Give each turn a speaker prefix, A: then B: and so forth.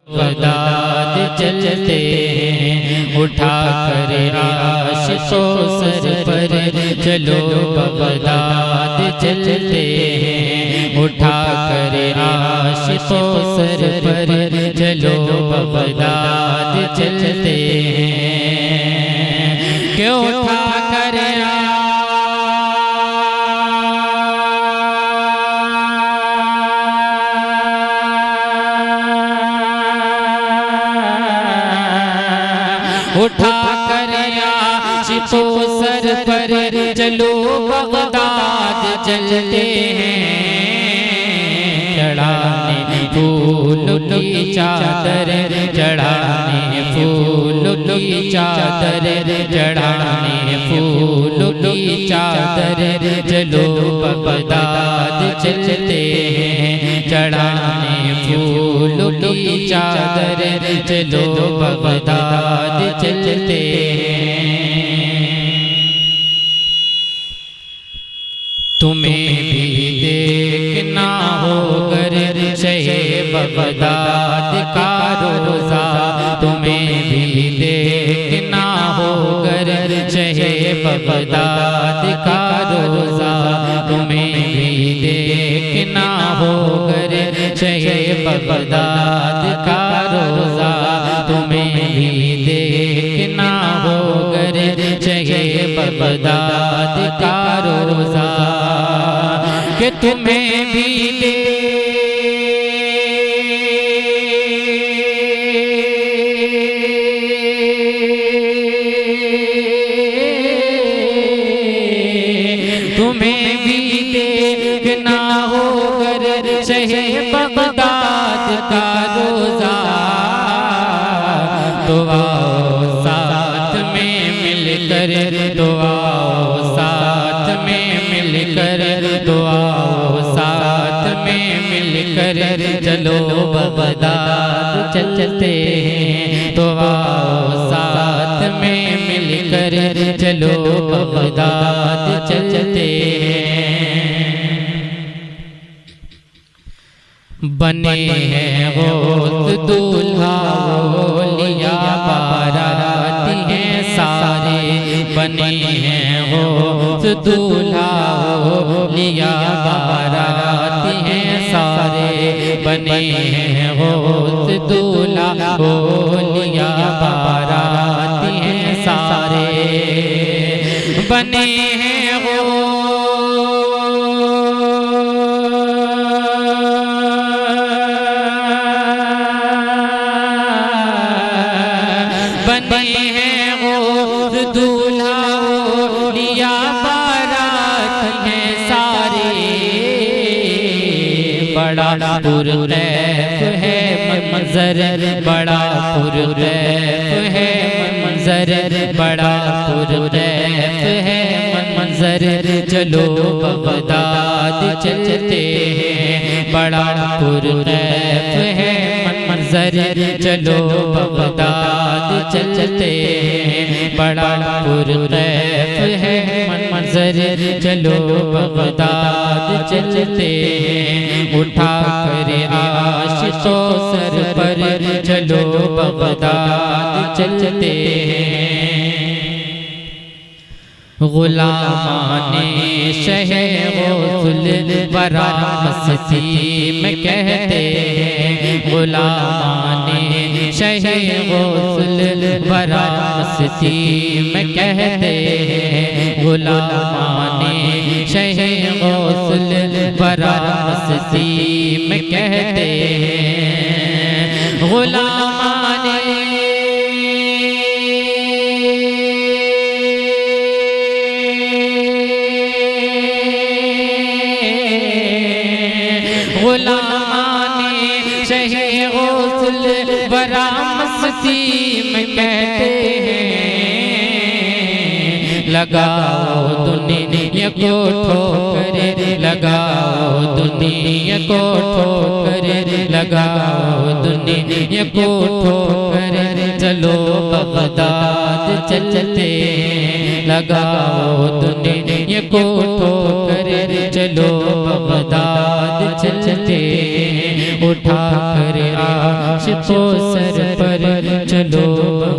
A: Baghdad चलते हैं, उठा कर आशिकों सर पर चलो बगदाद चलते हैं, उठा कर आशिकों सर पर चलो बगदाद चलते हैं। क्यों उठा कर उठा कर आशिकों सर पर चलो बगदाद चलते हैं, चढ़ाने फूल की चादर, चढ़ाने फूल की चादर, चढ़ाने फूल की चादर, चलो बगदाद चलते हैं, चढ़ाने फूल की चादर, चलो बगदाद चलते हैं। तुम्हें भी देखना होगर शहे बगदाद का रोज़ा, तुम्हें भी देखना होगर शहे बगदाद का रोज़ा, तुम्हें भी देखना होगर शहे बगदाद का रोज़ा, तुम्हें भी देखना होगर शहे बगदाद का रोज़ा, कि तुम्हें भी तुम्हें भी देखना होगर शहे बगदाद का रोज़ा, तो आओ साथ में मिलकर, तो आओ साथ में मिलकर, तो आओ साथ में मिलकर चलो बगदाद चलते हैं, तो आओ साथ में मिलकर चलो बगदाद चलते हैं। बने हैं गौस दूल्हा लिया बाराती हैं सारे, बने हैं गौस दूल्हा लिया बाराती हैं सारे, बने हैं गौस दूल्हा लिया बाराती हैं सारे, बने हैं बने हैं गौस दूल्हा लिया बारात हैं सारे, बड़ा पुरगैब है मंजर, बड़ा पुरगैब है मंजर, बड़ा पुरगैब है मंजर, चलो बगदाद चलते हैं, बड़ा पुरगैब है मंजर, चलो बगदाद चलते हैं, बड़ा पुरगैब है मंजर, चलो बगदाद चलते हैं, उठा कर आशिकों सर पर चलो बगदाद चलते हैं। गुलामाने शहे गौसुल वरा मस्ती में कहते हैं, गुलामाने शहे गौसुल वरा मस्ती में कहते हैं, गुलामाने शहे गौसुल वरा मस्ती में कहते हैं, गुलामाने गुलामाने शहे गौसुल वरा मस्ती में कहते हैं, लगाओ दुनिया को ठोकर, लगाओ दुनिया को ठोकर, लगाओ दुनिया को ठोकर, चलो बगदाद चलते हैं, लगाओ दुनिया को ठोकर, चलो बगदाद चलते हैं, उठा कर को सर पर चलो